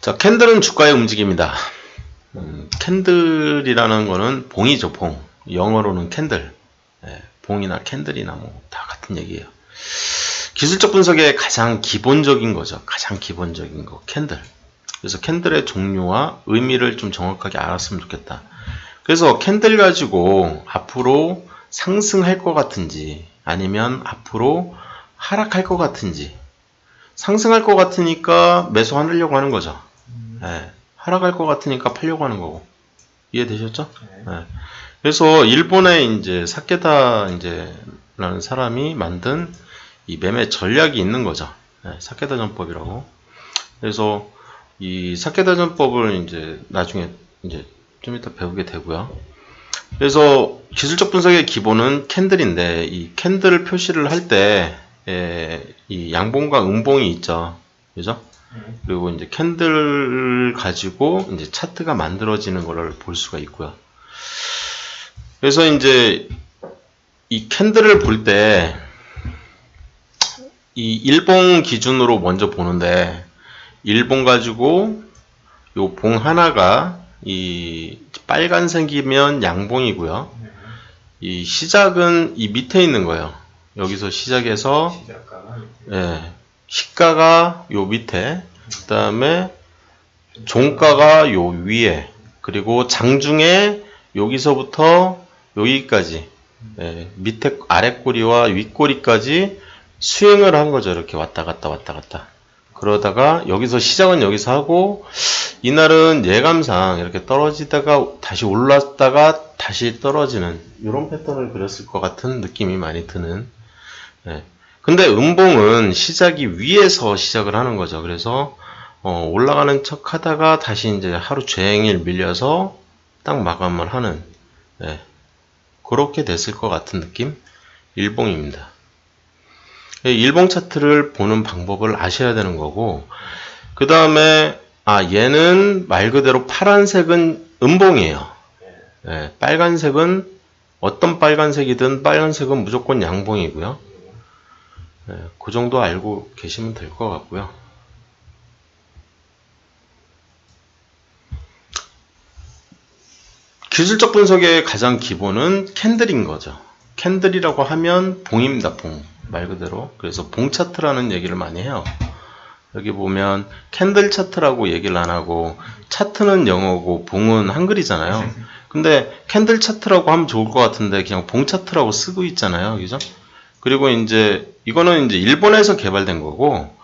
자, 캔들은 주가의 움직임이다. 캔들이라는 거는 봉이죠, 봉. 영어로는 캔들. 봉이나 캔들이나 뭐 다 같은 얘기예요. 기술적 분석의 가장 기본적인 거죠. 가장 기본적인 거, 캔들. 그래서 캔들의 종류와 의미를 좀 정확하게 알았으면 좋겠다. 그래서 캔들 가지고 앞으로 상승할 것 같은지 아니면 앞으로 하락할 것 같은지. 상승할 것 같으니까 매수하려고 하는 거죠. 하락할 것 같으니까 팔려고 하는 거고. 이해되셨죠? 그래서 일본의 이제 사케다 라는 사람이 만든 이 매매 전략이 있는 거죠. 사케다 전법이라고. 그래서 이 사케다 전법을 이제 나중에 이제 좀 이따 배우게 되고요. 그래서 기술적 분석의 기본은 캔들인데 이 캔들을 표시를 할 때 이 양봉과 음봉이 있죠. 그죠? 그리고 이제 캔들 가지고 이제 차트가 만들어지는 것을 볼 수가 있고요. 그래서 이제 이 캔들을 볼 때 이 일봉 기준으로 먼저 보는데 일봉 가지고 요 봉 하나가 이 빨간색이면 양봉이고요. 이 시작은 이 밑에 있는 거예요. 여기서 시작해서 시가가 요 밑에, 그 다음에 종가가 요 위에, 그리고 장중에 여기서부터 여기까지 밑에 아랫꼬리와 윗꼬리까지 스윙을 한 거죠. 이렇게 왔다 갔다 왔다 갔다. 그러다가 여기서 시작은 여기서 하고 이날은 예감상 이렇게 떨어지다가 다시 올랐다가 다시 떨어지는 이런 패턴을 그렸을 것 같은 느낌이 많이 드는. 근데 음봉은 시작이 위에서 시작을 하는 거죠. 그래서 올라가는 척 하다가 다시 이제 하루 종일 밀려서 딱 마감을 하는 그렇게 됐을 것 같은 느낌? 일봉입니다. 일봉 차트를 보는 방법을 아셔야 되는 거고, 그 다음에 얘는 말 그대로 파란색은 음봉이에요. 빨간색은 어떤 빨간색이든 빨간색은 무조건 양봉이고요. 그 정도 알고 계시면 될 것 같고요. 기술적 분석의 가장 기본은 캔들인 거죠. 캔들이라고 하면 봉입니다. 봉. 말 그대로. 그래서 봉 차트라는 얘기를 많이 해요. 여기 보면 캔들 차트라고 얘기를 안 하고 차트는 영어고 봉은 한글이잖아요. 근데 캔들 차트라고 하면 좋을 것 같은데 그냥 봉 차트라고 쓰고 있잖아요. 그죠? 그리고 이제 이거는 이제 일본에서 개발된 거고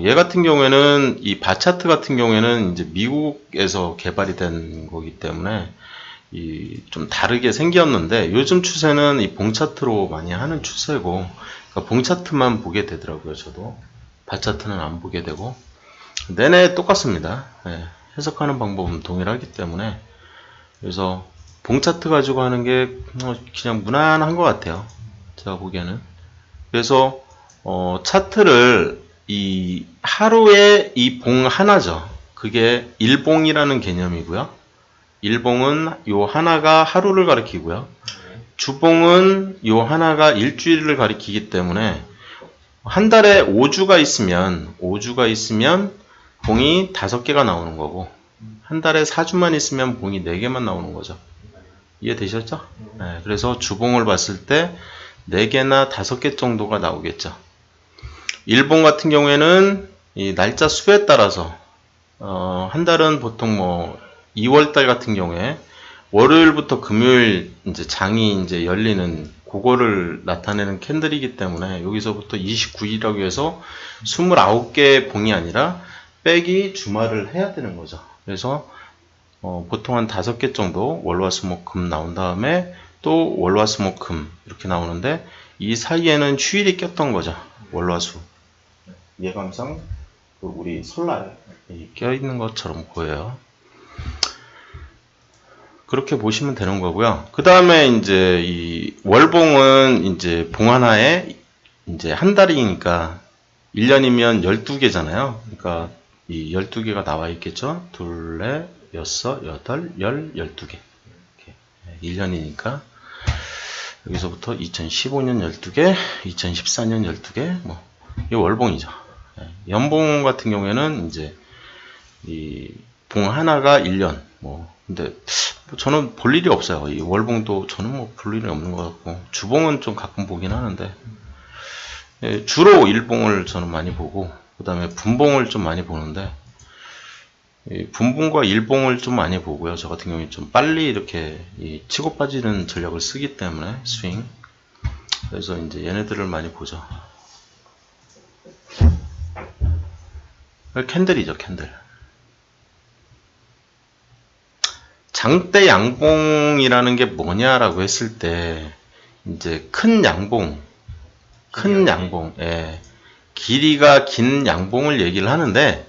얘 같은 경우에는 이 바 차트 같은 경우에는 이제 미국에서 개발이 된 거기 때문에 좀 다르게 생겼는데 요즘 추세는 이 봉 차트로 많이 하는 추세고 그러니까 봉 차트만 보게 되더라고요. 저도 바 차트는 안 보게 되고 내내 똑같습니다. 해석하는 방법은 동일하기 때문에 그래서 봉 차트 가지고 하는 게 그냥 무난한 것 같아요. 제가 보기에는. 그래서 차트를 이 하루에 이 봉 하나죠. 그게 일봉이라는 개념이고요. 일봉은 요 하나가 하루를 가리키고요. 주봉은 요 하나가 일주일을 가리키기 때문에 한 달에 5주가 있으면 봉이 5개가 나오는 거고 한 달에 4주만 있으면 봉이 4개만 나오는 거죠. 이해되셨죠? 그래서 주봉을 봤을 때 4개나 5개 정도가 나오겠죠. 일봉 같은 경우에는 이 날짜 수에 따라서 한 달은 보통 뭐 2월달 같은 경우에 월요일부터 금요일 이제 장이 이제 열리는 그거를 나타내는 캔들이기 때문에 여기서부터 29일이라고 해서 29개의 봉이 아니라 빼기 주말을 해야 되는 거죠. 그래서 보통 한 5개 정도 월화수목금 나온 다음에 또 월화수목금 이렇게 나오는데 이 사이에는 휴일이 꼈던 거죠. 월화수. 예감상 우리 설날이 껴있는 것처럼 보여요. 그렇게 보시면 되는 거고요. 그 다음에 이제 이 월봉은 이제 봉 하나에 이제 한 달이니까 1년이면 12개잖아요. 그러니까 이 12개가 나와 있겠죠. 둘, 넷, 여섯, 여덟, 12개. 이렇게 1년이니까 여기서부터 2015년 12개, 2014년 12개, 뭐, 이 월봉이죠. 연봉 같은 경우에는 이제 이 봉 하나가 1년. 근데 저는 볼 일이 없어요. 이 월봉도 저는 뭐 볼 일이 없는 것 같고, 주봉은 좀 가끔 보긴 하는데, 예, 주로 일봉을 저는 많이 보고, 그 다음에 분봉을 좀 많이 보는데, 분봉과 일봉을 좀 많이 보고요. 저 같은 경우에 좀 빨리 이렇게 치고 빠지는 전략을 쓰기 때문에 스윙. 그래서 이제 얘네들을 많이 보죠. 캔들이죠, 캔들. 장대 양봉이라는 게 뭐냐라고 했을 때, 이제 큰 양봉, 예, 길이가 긴 양봉을 얘기를 하는데,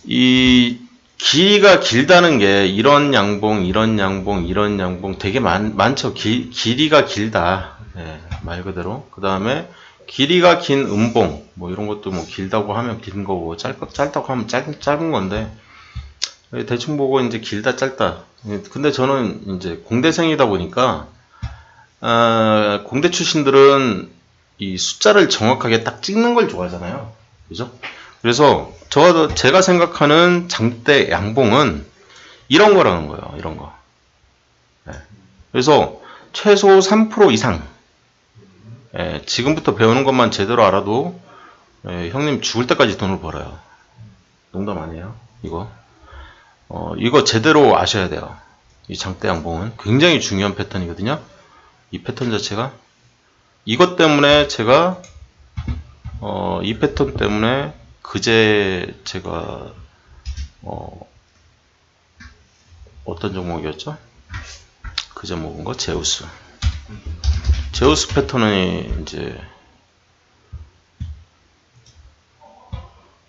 이 길이가 길다는 게 이런 양봉, 이런 양봉, 이런 양봉 되게 많죠. 길이가 길다. 예, 말 그대로. 그 다음에 길이가 긴 음봉, 뭐 이런 것도 뭐 길다고 하면 긴 거고, 짧다고 하면 짧은 건데, 대충 보고 이제 길다, 짧다. 근데 저는 이제 공대생이다 보니까, 공대 출신들은 이 숫자를 정확하게 딱 찍는 걸 좋아하잖아요. 그죠? 그래서 제가 생각하는 장대 양봉은 이런 거라는 거예요. 이런 거. 네. 그래서 최소 3% 이상. 예, 지금부터 배우는 것만 제대로 알아도 형님 죽을 때까지 돈을 벌어요. 농담 아니에요. 이거 제대로 아셔야 돼요. 이 장대 양봉은 굉장히 중요한 패턴이거든요. 이 패턴 자체가 이것 때문에 제가 이 패턴 때문에 그제 제가 어떤 종목이었죠? 그제 먹은 거 제우스 패턴이 이제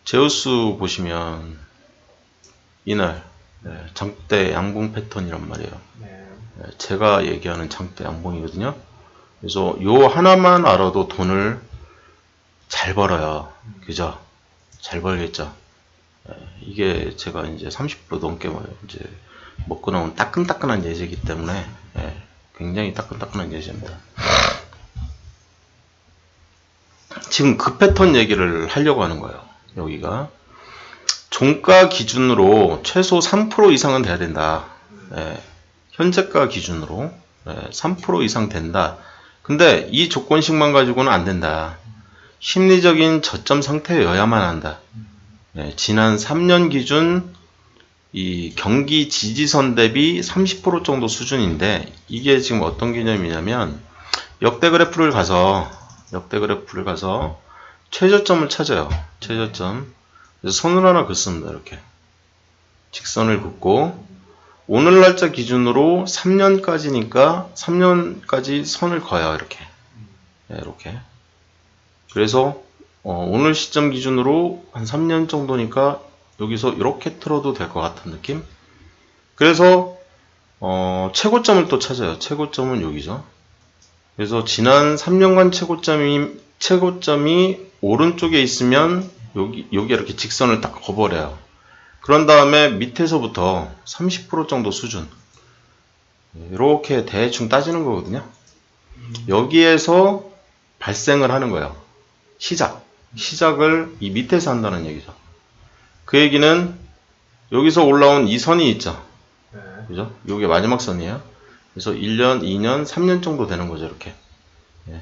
제우스 보시면 이날 장대 양봉 패턴이란 말이에요. 제가 얘기하는 장대 양봉이거든요. 그래서 요 하나만 알아도 돈을 잘 벌어요. 그죠? 잘 벌겠죠. 이게 제가 이제 30% 넘게 이제 먹고 나온 따끈따끈한 예제이기 때문에 굉장히 따끈따끈한 예제입니다. 지금 그 패턴 얘기를 하려고 하는 거예요. 여기가 종가 기준으로 최소 3% 이상은 돼야 된다. 현재가 기준으로 3% 이상 된다. 근데 이 조건식만 가지고는 안 된다. 심리적인 저점 상태여야만 한다. 지난 3년 기준 이 경기 지지선 대비 30% 정도 수준인데, 이게 지금 어떤 개념이냐면 역대 그래프를 가서 최저점을 찾아요. 최저점. 그래서 선을 하나 긋습니다. 이렇게 직선을 긋고 오늘 날짜 기준으로 3년까지니까 3년까지 선을 그어요. 이렇게. 그래서 오늘 시점 기준으로 한 3년 정도니까 여기서 이렇게 틀어도 될 것 같은 느낌? 그래서 최고점을 또 찾아요. 최고점은 여기죠. 그래서 지난 3년간 최고점이 오른쪽에 있으면 여기 이렇게 직선을 딱 그어버려요. 그런 다음에 밑에서부터 30% 정도 수준, 이렇게 대충 따지는 거거든요. 여기에서 발생을 하는 거예요. 시작을 이 밑에서 한다는 얘기죠. 그 얘기는 여기서 올라온 이 선이 있죠. 그죠? 이게 마지막 선이에요. 그래서 1년, 2년, 3년 정도 되는 거죠. 이렇게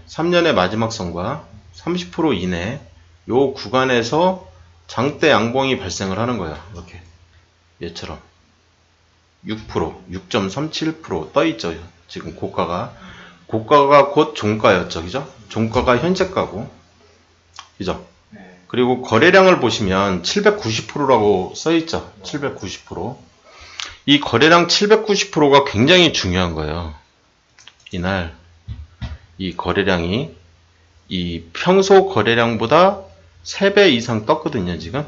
3년의 마지막 선과 30% 이내 요 구간에서 장대 양봉이 발생을 하는 거예요. 이렇게 얘처럼 6%, 6.37% 떠있죠. 지금 고가가 곧 종가였죠. 그죠? 종가가 현재가고, 그죠? 그리고 거래량을 보시면 790%라고 써있죠. 790%. 이 거래량 790%가 굉장히 중요한 거예요. 이날 이 거래량이 이 평소 거래량보다 3배 이상 떴거든요. 지금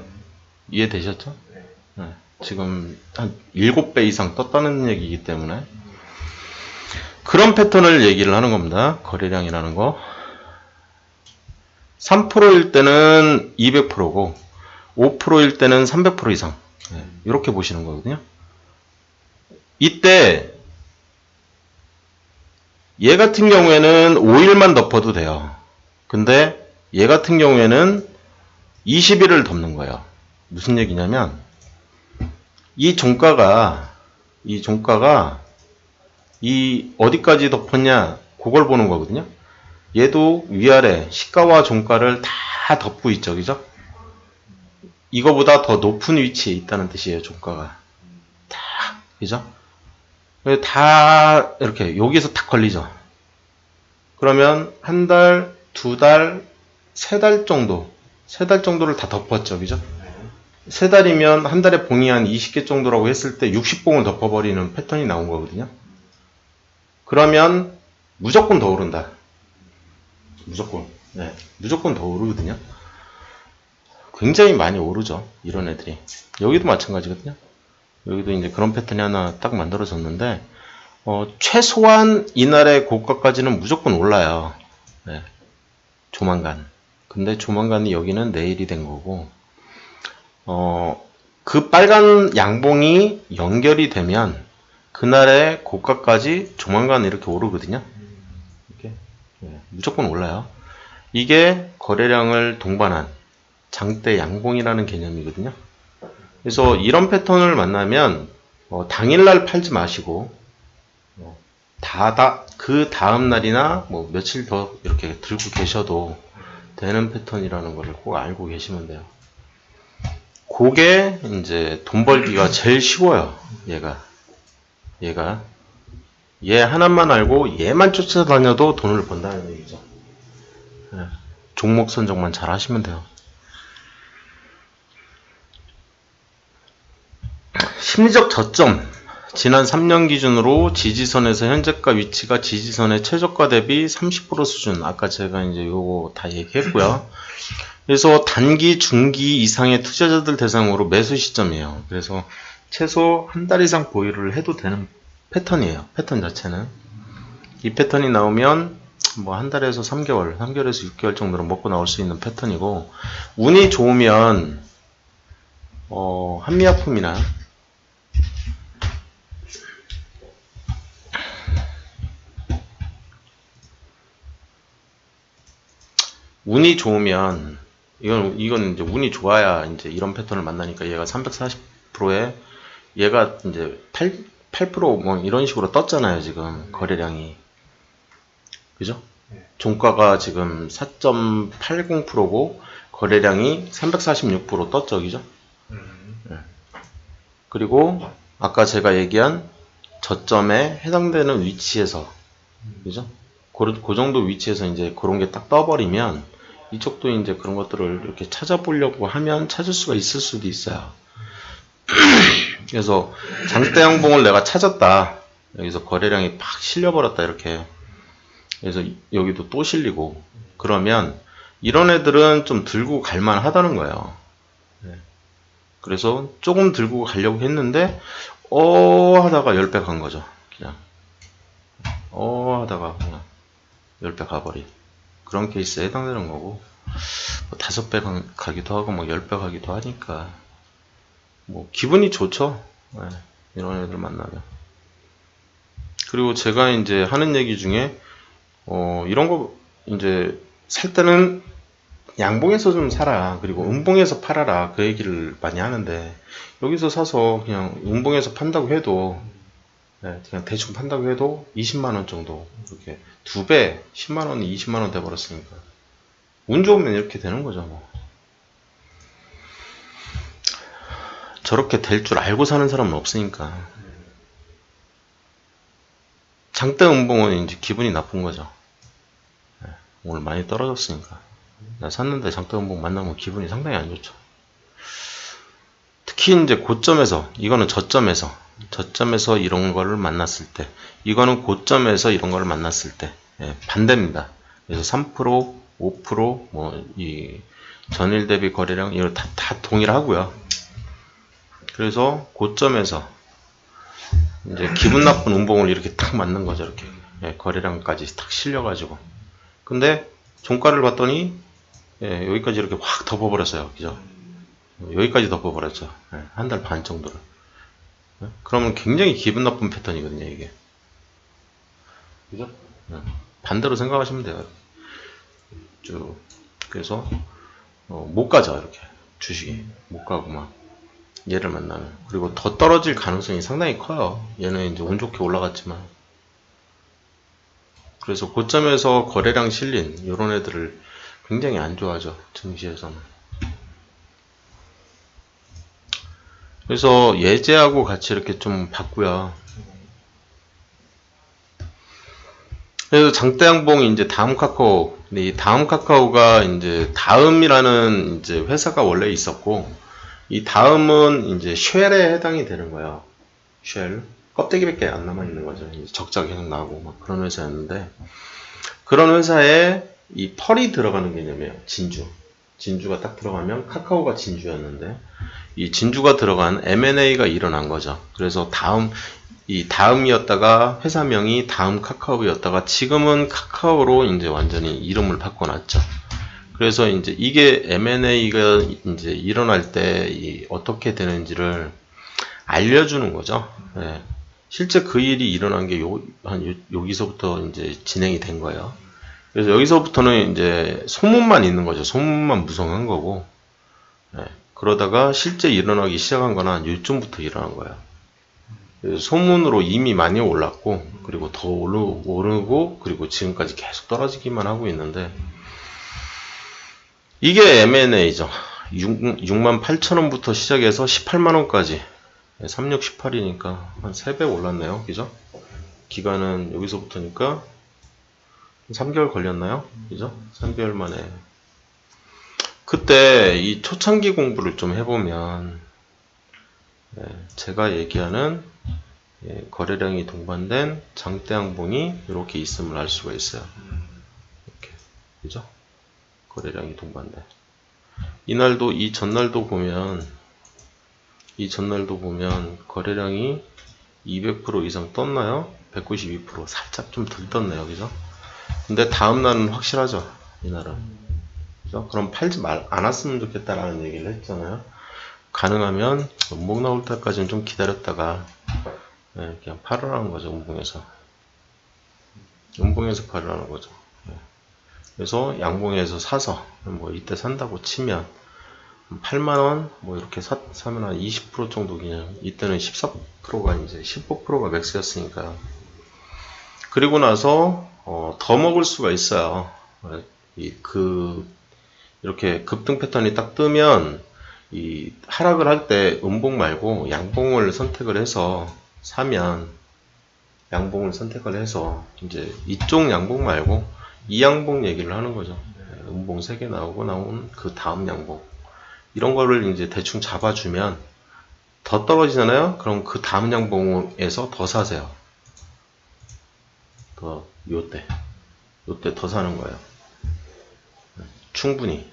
이해되셨죠? 네. 지금 한 7배 이상 떴다는 얘기이기 때문에 그런 패턴을 얘기를 하는 겁니다. 거래량이라는 거. 3%일 때는 200%고 5%일 때는 300% 이상. 이렇게 보시는 거거든요. 이때 얘 같은 경우에는 5일만 덮어도 돼요. 근데 얘 같은 경우에는 20일을 덮는 거예요. 무슨 얘기냐면 이 종가가 이 어디까지 덮었냐 그걸 보는 거거든요. 얘도 위아래 시가와 종가를 다 덮고 있죠. 그죠? 이거보다 더 높은 위치에 있다는 뜻이에요. 종가가 다, 그죠? 다 이렇게 여기서 딱 걸리죠. 그러면 한 달, 두 달, 세 달 정도를 다 덮었죠. 그죠? 세 달이면 한 달에 봉이 한 20개 정도라고 했을 때 60봉을 덮어버리는 패턴이 나온 거거든요. 그러면 무조건 더 오른다. 무조건 더 오르거든요. 굉장히 많이 오르죠. 이런 애들이. 여기도 마찬가지거든요. 여기도 이제 그런 패턴이 하나 딱 만들어졌는데, 최소한 이날의 고가까지는 무조건 올라요. 네. 조만간. 근데 조만간이 여기는 내일이 된 거고, 그 빨간 양봉이 연결이 되면 그날의 고가까지 조만간 이렇게 오르거든요. 이렇게. 네. 무조건 올라요. 이게 거래량을 동반한 장대 양봉이라는 개념이거든요. 그래서 이런 패턴을 만나면 당일날 팔지 마시고 그 다음 날이나 뭐 며칠 더 이렇게 들고 계셔도 되는 패턴이라는 것을 꼭 알고 계시면 돼요. 그게 이제 돈 벌기가 제일 쉬워요. 얘 하나만 알고 얘만 쫓아다녀도 돈을 번다는 얘기죠. 네. 종목 선정만 잘 하시면 돼요. 심리적 저점. 지난 3년 기준으로 지지선에서 현재가 위치가 지지선의 최저가 대비 30% 수준. 아까 제가 이제 요거 다 얘기했고요. 그래서 단기, 중기 이상의 투자자들 대상으로 매수 시점이에요. 그래서 최소 한 달 이상 보유를 해도 되는 패턴이에요. 패턴 자체는. 이 패턴이 나오면 뭐 한 달에서 3개월에서 6개월 정도로 먹고 나올 수 있는 패턴이고, 운이 좋으면 한미약품이나 운이 좋으면 이건 이제 운이 좋아야 이제 이런 패턴을 만나니까 얘가 340%에 얘가 이제 8% 뭐 이런 식으로 떴잖아요. 지금 거래량이. 그죠? 종가가 지금 4.80%고 거래량이 346% 떴죠. 그죠? 네. 그리고 아까 제가 얘기한 저점에 해당되는 위치에서, 그죠? 그 정도 위치에서 이제 그런 게 딱 떠버리면 이쪽도 이제 그런 것들을 이렇게 찾아보려고 하면 찾을 수가 있을 수도 있어요. 그래서 장대 양봉을 내가 찾았다. 여기서 거래량이 팍 실려버렸다. 이렇게. 그래서 여기도 또 실리고. 그러면 이런 애들은 좀 들고 갈만 하다는 거예요. 그래서 조금 들고 가려고 했는데 하다가 10배 간 거죠. 그냥 하다가 그냥 10배 가버린 그런 케이스에 해당되는 거고, 뭐 5배 가기도 하고 뭐 10배 가기도 하니까 뭐 기분이 좋죠. 네, 이런 애들 만나면. 그리고 제가 이제 하는 얘기 중에 이런 거 이제 살 때는 양봉에서 좀 사라, 그리고 음봉에서 팔아라, 그 얘기를 많이 하는데, 여기서 사서 그냥 음봉에서 판다고 해도, 네, 그냥 대충 판다고 해도 20만원 정도, 이렇게 2배 10만원이 20만원 돼버렸으니까 운 좋으면 이렇게 되는 거죠. 뭐. 저렇게 될 줄 알고 사는 사람은 없으니까. 장대 음봉은 이제 기분이 나쁜 거죠. 네, 오늘 많이 떨어졌으니까. 나 샀는데 장대 음봉 만나면 기분이 상당히 안 좋죠. 특히 이제 고점에서, 이거는 저점에서 이런 거를 만났을 때, 이거는 고점에서 이런 거를 만났을 때, 예, 반대입니다. 그래서 3%, 5%, 뭐, 이 전일 대비 거래량, 이거 다 동일하고요. 그래서 고점에서 이제 기분 나쁜 음봉을 이렇게 딱 맞는 거죠. 이렇게. 예, 거래량까지 딱 실려가지고. 근데 종가를 봤더니, 예, 여기까지 이렇게 확 덮어버렸어요. 그죠? 여기까지 덮어버렸죠. 예, 한 달 반 정도를. 예? 그러면 굉장히 기분 나쁜 패턴이거든요, 이게. 그죠? 예, 반대로 생각하시면 돼요. 쭉. 그래서, 못 가죠, 이렇게. 주식이. 못 가고 막. 얘를 만나면. 그리고 더 떨어질 가능성이 상당히 커요. 얘는 이제 운 좋게 올라갔지만. 그래서 고점에서 거래량 실린 이런 애들을 굉장히 안 좋아하죠. 증시에서는. 그래서 예제하고 같이 이렇게 좀 봤고요. 그래서 장대양봉이 이제 다음 카카오, 근데 이 다음 카카오가 이제 다음이라는 이제 회사가 원래 있었고, 이 다음은 이제 쉘에 해당이 되는 거예요. 쉘. 껍데기밖에 안 남아있는 거죠. 이제 적자 계속 나오고 막 그런 회사였는데, 그런 회사에 이 펄이 들어가는 개념이에요. 진주. 진주가 딱 들어가면 카카오가 진주였는데, 이 진주가 들어간 M&A가 일어난 거죠. 그래서 이 다음이었다가 회사명이 다음 카카오였다가 지금은 카카오로 이제 완전히 이름을 바꿔놨죠. 그래서 이제 이게 M&A가 이제 일어날 때 어떻게 되는지를 알려주는 거죠. 네. 실제 그 일이 일어난 게 여기서부터 이제 진행이 된 거예요. 그래서 여기서부터는 이제 소문만 있는 거죠. 소문만 무성한 거고. 네. 그러다가 실제 일어나기 시작한 건 한 요쯤부터 일어난 거예요. 소문으로 이미 많이 올랐고, 그리고 더 오르고, 그리고 지금까지 계속 떨어지기만 하고 있는데, 이게 M&A죠. 68,000원부터 시작해서 18만원까지. 36, 18이니까 한 3배 올랐네요. 그죠? 기간은 여기서부터니까 3개월 걸렸나요? 그죠? 3개월 만에. 그때 이 초창기 공부를 좀 해보면, 제가 얘기하는 거래량이 동반된 장대양봉이 이렇게 있음을 알 수가 있어요. 이렇게. 그죠? 거래량이 동반돼. 이날도, 이 전날도 보면 거래량이 200% 이상 떴나요? 192% 살짝 좀 덜 떴네요. 그죠? 근데 다음날은 확실하죠. 이날은. 그죠? 그럼 팔지 않았으면 좋겠다라는 얘기를 했잖아요. 가능하면 음봉 나올 때까지는 좀 기다렸다가 그냥 팔으라는 거죠. 음봉에서 팔으라는 거죠. 그래서 양봉에서 사서 뭐 이때 산다고 치면 8만원 뭐 이렇게 사면 한 20% 정도 그냥 이때는 14%가 이제 15%가 맥스였으니까. 그리고 나서 더 먹을 수가 있어요. 이렇게 급등 패턴이 딱 뜨면 이 하락을 할 때 음봉 말고 양봉을 선택을 해서 사면, 양봉을 선택을 해서 이제 이쪽 양봉 말고 이 양봉 얘기를 하는 거죠. 음봉 3개 나오고 나온 그 다음 양봉, 이런 거를 이제 대충 잡아주면 더 떨어지잖아요. 그럼 그 다음 양봉에서 더 사세요. 요때 더 사는 거예요. 충분히.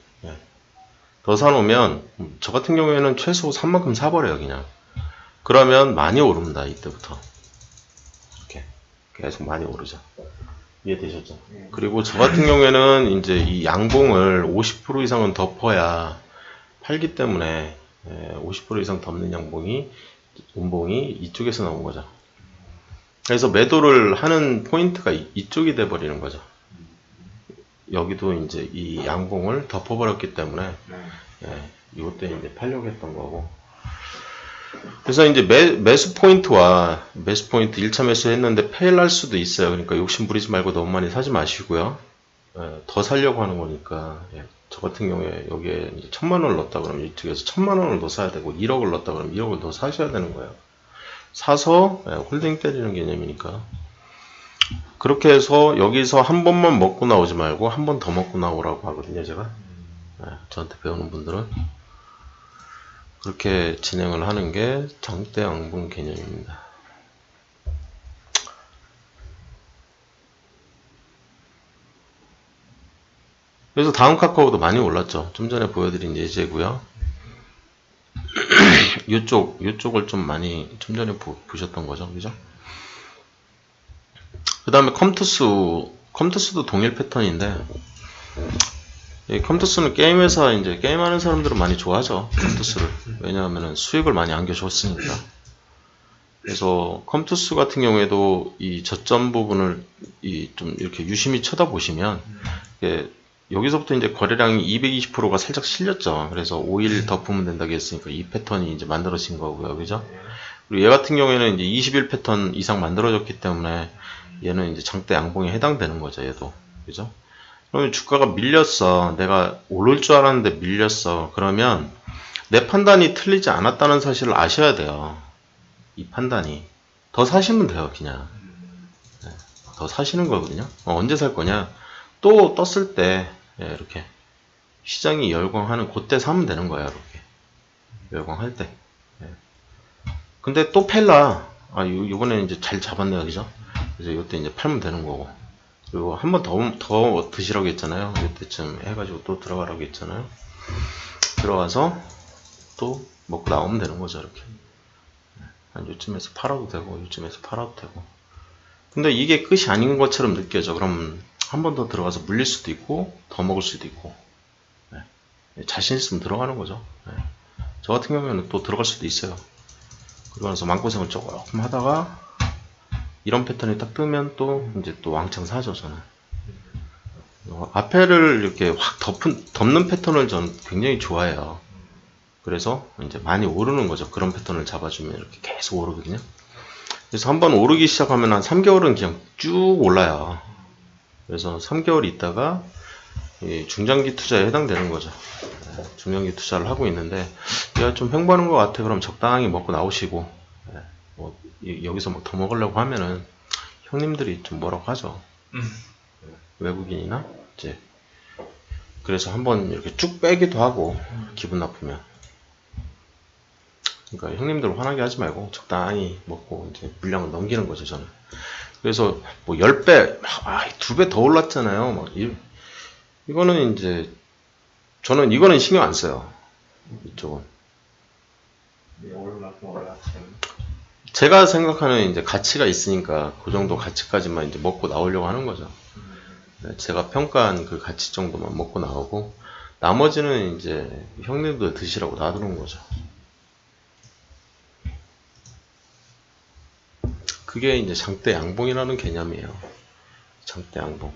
더 사놓으면, 저 같은 경우에는 최소 3만큼 사버려요, 그냥. 그러면 많이 오릅니다, 이때부터. 이렇게. 계속 많이 오르죠. 이해되셨죠? 그리고 저 같은 경우에는 이제 이 양봉을 50% 이상은 덮어야 팔기 때문에, 50% 이상 덮는 음봉이 이쪽에서 나온 거죠. 그래서 매도를 하는 포인트가 이쪽이 돼버리는 거죠. 여기도 이제 이 양봉을 덮어버렸기 때문에, 이것 때문에 이제 팔려고 했던 거고. 그래서 이제 매수 포인트 1차 매수 했는데 페일할 수도 있어요. 그러니까 욕심 부리지 말고 너무 많이 사지 마시고요. 더 살려고 하는 거니까. 저 같은 경우에 여기에 이제 1000만원을 넣었다 그러면 이쪽에서 1000만원을 더 사야 되고, 1억을 넣었다 그러면 1억을 더 사셔야 되는 거예요. 사서 홀딩 때리는 개념이니까. 그렇게 해서 여기서 한 번만 먹고 나오지 말고 한 번 더 먹고 나오라고 하거든요, 제가. 저한테 배우는 분들은 그렇게 진행을 하는 게 장대양봉 개념입니다. 그래서 다음 카카오도 많이 올랐죠. 좀 전에 보여드린 예제고요. 요쪽을 좀 많이 좀 전에 보셨던 거죠, 그죠? 그 다음에 컴투스도 동일 패턴인데, 컴투스는 게임회사, 이제 게임하는 사람들은 많이 좋아하죠. 컴투스를. 왜냐하면 수익을 많이 안겨줬으니까. 그래서 컴투스 같은 경우에도 이 저점 부분을 좀 이렇게 유심히 쳐다보시면, 여기서부터 이제 거래량이 220%가 살짝 실렸죠. 그래서 5일 덮으면 된다고 했으니까 이 패턴이 이제 만들어진 거고요. 그죠? 그리고 얘 같은 경우에는 이제 21 패턴 이상 만들어졌기 때문에 얘는 이제 장대 양봉에 해당되는 거죠. 얘도. 그죠? 그러면 주가가 밀렸어. 내가 오를 줄 알았는데 밀렸어. 그러면 내 판단이 틀리지 않았다는 사실을 아셔야 돼요. 이 판단이. 더 사시면 돼요, 그냥. 네, 더 사시는 거거든요. 언제 살 거냐? 또 떴을 때, 이렇게. 시장이 열광하는 그때 사면 되는 거야, 이렇게. 열광할 때. 근데 또 팔라. 요번에 이제 잘 잡았네요, 그죠? 그래서 이때 이제 팔면 되는 거고. 그리고 한 번 더 드시라고 했잖아요. 이때쯤 해가지고 또 들어가라고 했잖아요. 들어가서 또 먹고 나오면 되는 거죠, 이렇게. 한 요쯤에서 팔아도 되고, 요쯤에서 팔아도 되고. 근데 이게 끝이 아닌 것처럼 느껴져. 그럼 한 번 더 들어가서 물릴 수도 있고, 더 먹을 수도 있고. 자신 있으면 들어가는 거죠. 저 같은 경우에는 또 들어갈 수도 있어요. 그러고 나서 마음고생을 조금 하다가, 이런 패턴이 딱 뜨면 또, 이제 또 왕창 사죠, 저는. 앞에를 이렇게 확 덮는 패턴을 저는 굉장히 좋아해요. 그래서 이제 많이 오르는 거죠. 그런 패턴을 잡아주면 이렇게 계속 오르거든요. 그래서 한번 오르기 시작하면 한 3개월은 그냥 쭉 올라요. 그래서 3개월 있다가 중장기 투자에 해당되는 거죠. 중장기 투자를 하고 있는데 얘가 좀 횡보하는 것 같아. 그럼 적당히 먹고 나오시고 뭐 여기서 뭐 더 먹으려고 하면은 형님들이 좀 뭐라고 하죠. 외국인이나 이제 그래서 한번 이렇게 쭉 빼기도 하고 기분 나쁘면. 그러니까 형님들 화나게 하지 말고 적당히 먹고 이제 물량을 넘기는 거죠, 저는. 그래서 뭐 10배, 2배 더 올랐잖아요. 막 이거는 이제 저는 이거는 신경 안 써요. 이쪽은. 제가 생각하는 이제 가치가 있으니까 그 정도 가치까지만 이제 먹고 나오려고 하는 거죠. 제가 평가한 그 가치 정도만 먹고 나오고 나머지는 이제 형님들 드시라고 놔두는 거죠. 그게 이제 장대 양봉이라는 개념이에요. 장대 양봉.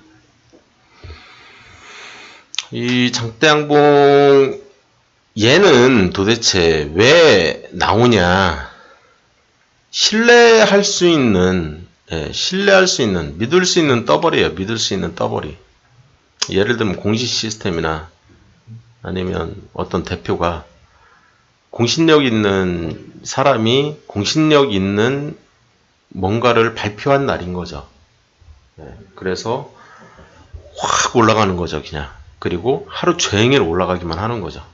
이 장대 양봉 얘는 도대체 왜 나오냐? 신뢰할 수 있는, 믿을 수 있는 떠벌이에요. 믿을 수 있는 떠벌이. 예를 들면 공시 시스템이나 아니면 어떤 대표가 공신력 있는 사람이 공신력 있는 뭔가를 발표한 날인 거죠. 그래서 확 올라가는 거죠, 그냥. 그리고 하루 종일 올라가기만 하는 거죠.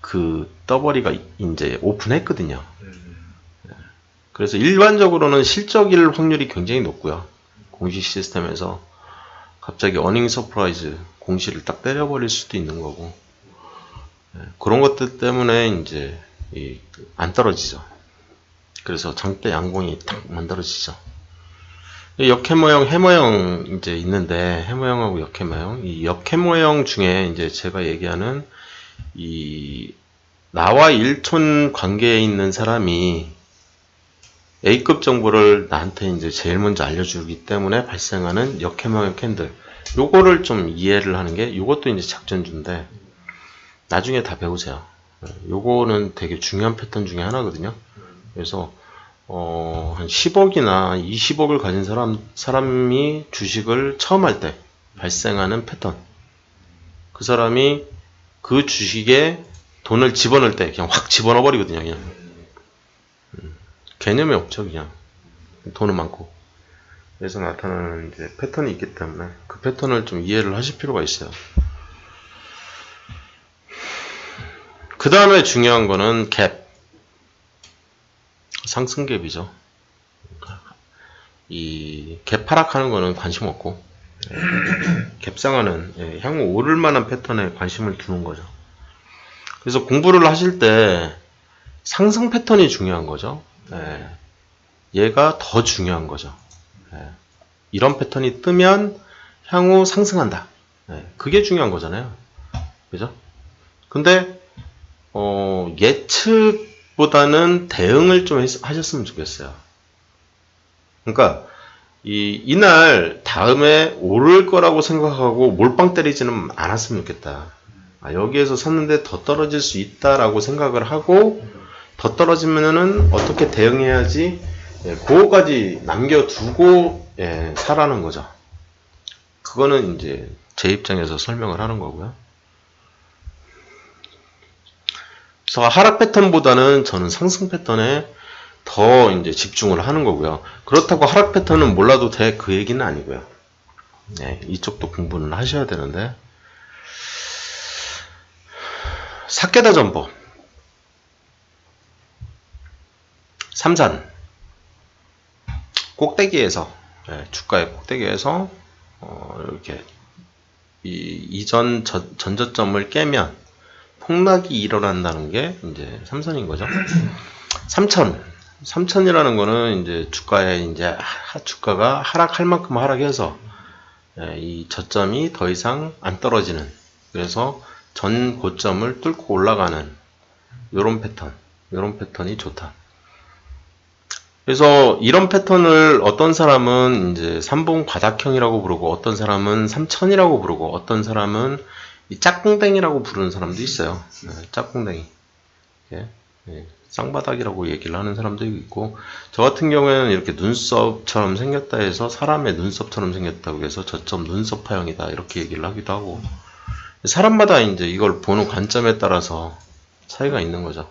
그 떠버리가 이제 오픈했거든요. 그래서 일반적으로는 실적일 확률이 굉장히 높고요. 공시 시스템에서 갑자기 어닝 서프라이즈 공시를 딱 때려버릴 수도 있는 거고. 그런 것들 때문에 이제 안 떨어지죠. 그래서 장대 양봉이 딱 만들어지죠. 역해모형, 해모형 이제 있는데 해모형하고 역해모형, 이 역해모형 중에 이제 제가 얘기하는 이 나와 일촌 관계에 있는 사람이 A급 정보를 나한테 이제 제일 먼저 알려주기 때문에 발생하는 역해모형 캔들. 요거를 좀 이해를 하는 게 요것도 이제 작전주인데 나중에 다 배우세요. 요거는 되게 중요한 패턴 중에 하나거든요. 그래서 한 10억이나 20억을 가진 사람이 주식을 처음 할 때 발생하는 패턴. 그 사람이 그 주식에 돈을 집어넣을 때 그냥 확 집어넣어 버리거든요. 그냥. 개념이 없죠, 그냥. 돈은 많고. 그래서 나타나는 이제 패턴이 있기 때문에 그 패턴을 좀 이해를 하실 필요가 있어요. 그 다음에 중요한 거는 갭. 상승갭이죠. 이 갭 하락하는 거는 관심 없고 갭상하는 향후 오를 만한 패턴에 관심을 두는 거죠. 그래서 공부를 하실 때 상승 패턴이 중요한 거죠. 얘가 더 중요한 거죠. 이런 패턴이 뜨면 향후 상승한다. 그게 중요한 거잖아요. 그죠? 근데 예측보다는 대응을 좀 하셨으면 좋겠어요. 그러니까 이날 다음에 오를 거라고 생각하고 몰빵 때리지는 않았으면 좋겠다. 여기에서 샀는데 더 떨어질 수 있다라고 생각을 하고 더 떨어지면은 어떻게 대응해야지 그거까지 남겨두고 사라는 거죠. 그거는 이제 제 입장에서 설명을 하는 거고요. 그래서 하락 패턴보다는 저는 상승 패턴에 더 이제 집중을 하는 거고요. 그렇다고 하락 패턴은 몰라도 돼 그 얘기는 아니고요. 이쪽도 공부는 하셔야 되는데 사케다 전법 삼산 꼭대기에서 주가의 꼭대기에서 이렇게 이전 전저점을 깨면 폭락이 일어난다는 게 이제 삼선인 거죠. 3000이라는 거는 이제 주가가 하락할 만큼 하락해서 이 저점이 더 이상 안 떨어지는, 그래서 전 고점을 뚫고 올라가는 요런 패턴이 좋다. 그래서 이런 패턴을 어떤 사람은 이제 삼봉 바닥형이라고 부르고, 어떤 사람은 3000이라고 부르고, 어떤 사람은 이 짝꿍댕이라고 부르는 사람도 있어요. 짝꿍댕이. 쌍바닥이라고 얘기를 하는 사람도 있고, 저 같은 경우에는 이렇게 눈썹처럼 생겼다 해서 사람의 눈썹처럼 생겼다고 해서 저점 눈썹파형이다 이렇게 얘기를 하기도 하고, 사람마다 이제 이걸 보는 관점에 따라서 차이가 있는 거죠.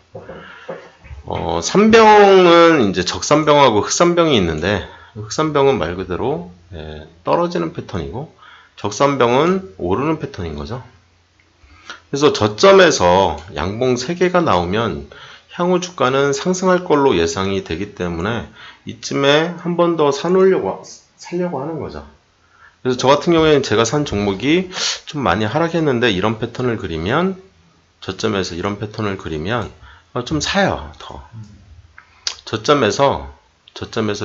삼병은 이제 적삼병하고 흑삼병이 있는데, 흑삼병은 말 그대로 떨어지는 패턴이고, 적삼병은 오르는 패턴인 거죠. 그래서 저점에서 양봉 3개가 나오면 향후 주가는 상승할 걸로 예상이 되기 때문에 이쯤에 한 번 더 살려고 하는 거죠. 그래서 저 같은 경우에는 제가 산 종목이 좀 많이 하락했는데 이런 패턴을 그리면, 저점에서 이런 패턴을 그리면 좀 사요. 더 저점에서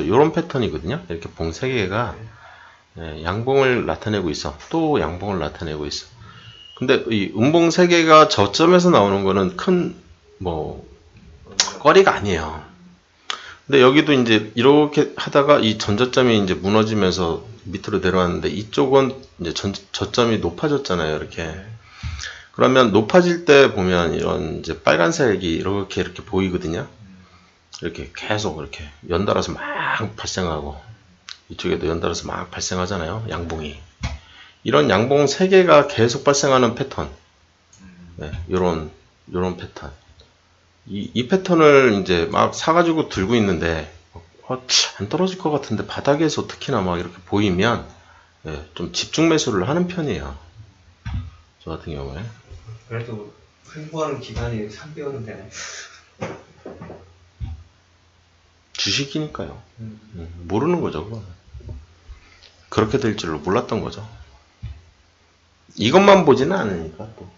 이런 패턴이거든요. 이렇게 봉 3개가 양봉을 나타내고 있어. 또 양봉을 나타내고 있어. 근데 이 음봉 3개가 저점에서 나오는 거는 큰 거리가 아니에요. 근데 여기도 이제 이렇게 하다가 이 전저점이 이제 무너지면서 밑으로 내려왔는데, 이쪽은 이제 저점이 높아졌잖아요. 이렇게. 그러면 높아질 때 보면 이런 이제 빨간색이 이렇게 보이거든요. 이렇게 계속 이렇게 연달아서 막 발생하고, 이쪽에도 연달아서 막 발생하잖아요. 양봉이. 이런 양봉 3개가 계속 발생하는 패턴. 요런 패턴. 이 패턴을 이제 막 사가지고 들고 있는데, 안 떨어질 것 같은데 바닥에서 특히나 막 이렇게 보이면 좀 집중 매수를 하는 편이에요. 저 같은 경우에. 그래도 횡보하는 기간이 3개월은 되네. 주식이니까요. 모르는 거죠, 그건. 그렇게 될 줄로 몰랐던 거죠. 이것만 보지는 않으니까 또.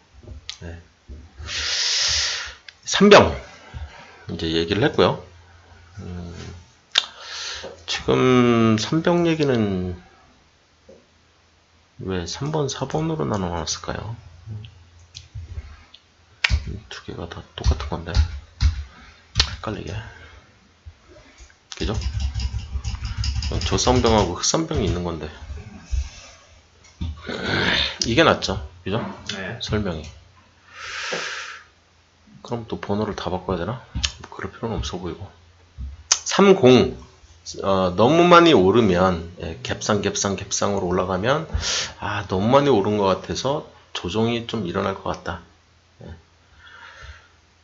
삼병 이제 얘기를 했고요. 지금 삼병 얘기는 왜 3번, 4번으로 나눠놨을까요? 두 개가 다 똑같은 건데 헷갈리게. 그죠? 조삼병하고 흑삼병이 있는 건데 이게 낫죠, 그죠? 네. 설명이. 그럼 또 번호를 다 바꿔야 되나? 그럴 필요는 없어 보이고. 30 너무 많이 오르면 갭상으로 올라가면 너무 많이 오른 것 같아서 조정이 좀 일어날 것 같다.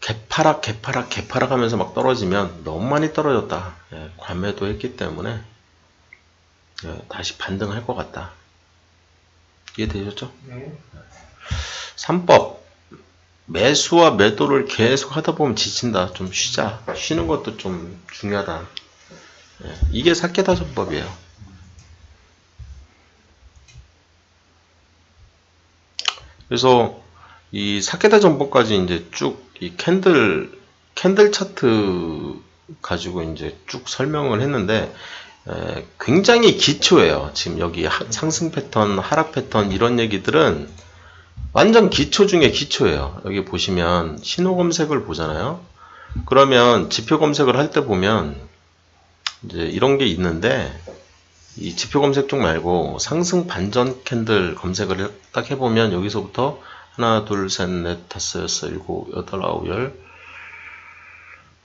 개파락 하면서 막 떨어지면 너무 많이 떨어졌다. 과매도 했기 때문에 다시 반등할 것 같다. 이해되셨죠? 네. 3법. 매수와 매도를 계속 하다 보면 지친다. 좀 쉬자. 쉬는 것도 좀 중요하다. 이게 사케다 전법이에요. 그래서 이 사케다 전법까지 이제 쭉 이 캔들 차트 가지고 이제 쭉 설명을 했는데, 굉장히 기초예요. 지금 여기 상승 패턴, 하락 패턴 이런 얘기들은 완전 기초 중에 기초예요. 여기 보시면 신호 검색을 보잖아요. 그러면 지표 검색을 할 때 보면 이제 이런 게 있는데, 이 지표 검색 쪽 말고 상승 반전 캔들 검색을 딱 해보면 여기서부터 하나, 둘, 셋, 넷, 다섯, 여섯, 일곱, 여덟, 아홉, 열,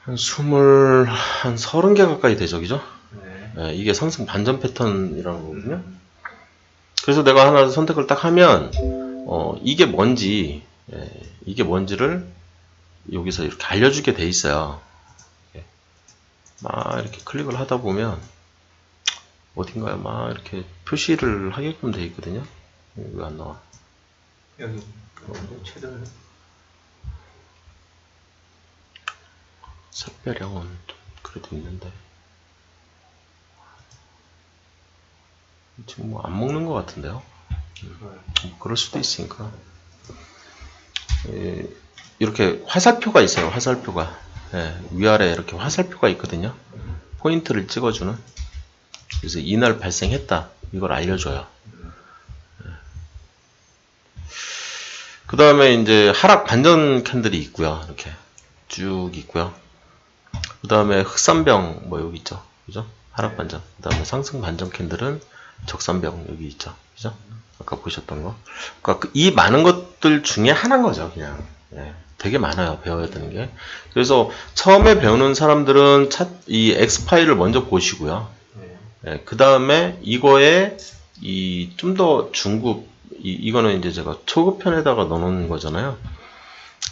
한 30개 가까이 되죠, 그죠? 네, 이게 상승 반전 패턴이라는 거거든요. 그래서 내가 하나 선택을 딱 하면, 이게 뭔지를 여기서 이렇게 알려주게 돼 있어요. 막 이렇게 클릭을 하다 보면, 어딘가에 막 이렇게 표시를 하게끔 돼 있거든요. 왜 안 나와? 여기 최대한 색배량은 좀 그래도 있는데 지금 뭐 안 먹는 것 같은데요. 그럴 수도 있으니까. 이렇게 화살표가 있어요. 화살표가 위아래 이렇게 화살표가 있거든요. 포인트를 찍어주는. 그래서 이날 발생했다 이걸 알려줘요. 그 다음에 이제 하락 반전 캔들이 있고요. 이렇게 쭉 있고요. 그 다음에 흑산병 뭐 여기 있죠, 그죠? 하락 반전. 그 다음에 상승 반전 캔들은 적산병 여기 있죠, 그죠? 아까 보셨던 거. 그러니까 이 많은 것들 중에 하나인 거죠, 그냥. 되게 많아요, 배워야 되는 게. 그래서 처음에 배우는 사람들은 이 X 파일을 먼저 보시고요. 그 다음에 이거에 이 좀 더 중급, 이거는 이제 제가 초급편에다가 넣어놓은 거잖아요.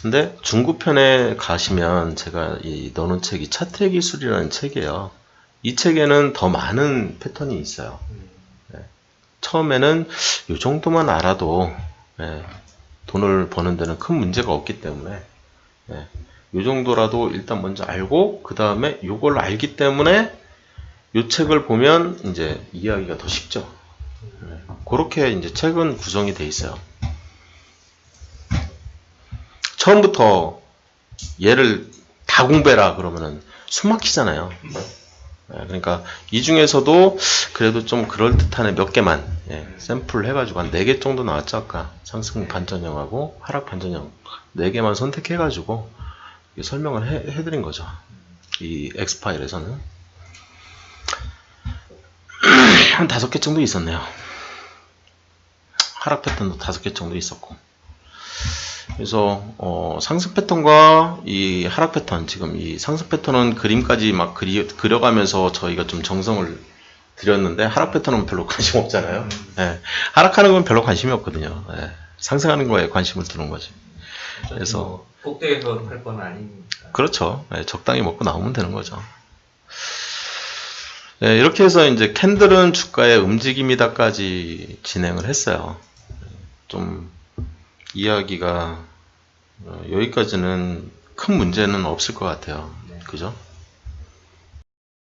근데 중급편에 가시면 제가 넣어놓은 책이 차트의 기술이라는 책이에요. 이 책에는 더 많은 패턴이 있어요. 처음에는 이 정도만 알아도 돈을 버는 데는 큰 문제가 없기 때문에 이 정도라도 일단 먼저 알고 그 다음에 이걸 알기 때문에 이 책을 보면 이제 이해하기가 더 쉽죠. 그렇게 이제 책은 구성이 돼 있어요. 처음부터 얘를 다 공부해라 그러면은 숨 막히잖아요. 그러니까 이 중에서도 그래도 좀 그럴듯한 몇 개만 샘플 해가지고 한 4개 정도 나왔죠. 아까 상승 반전형하고 하락 반전형 4개만 선택해가지고 설명을 해드린 거죠. 이 X파일에서는 한 5개 정도 있었네요. 하락 패턴도 5개 정도 있었고, 그래서 상승 패턴과 이 하락 패턴, 지금 이 상승 패턴은 그림까지 막 그려가면서 저희가 좀 정성을 들였는데 하락 패턴은 별로 관심 없잖아요. 하락하는 건 별로 관심이 없거든요. 상승하는 거에 관심을 두는 거지. 그래서 뭐 꼭대기에서 할 건 아니니까. 그렇죠. 적당히 먹고 나오면 되는 거죠. 이렇게 해서 이제 캔들은 주가의 움직임이다까지 진행을 했어요. 좀 이야기가 여기까지는 큰 문제는 없을 것 같아요. 그죠?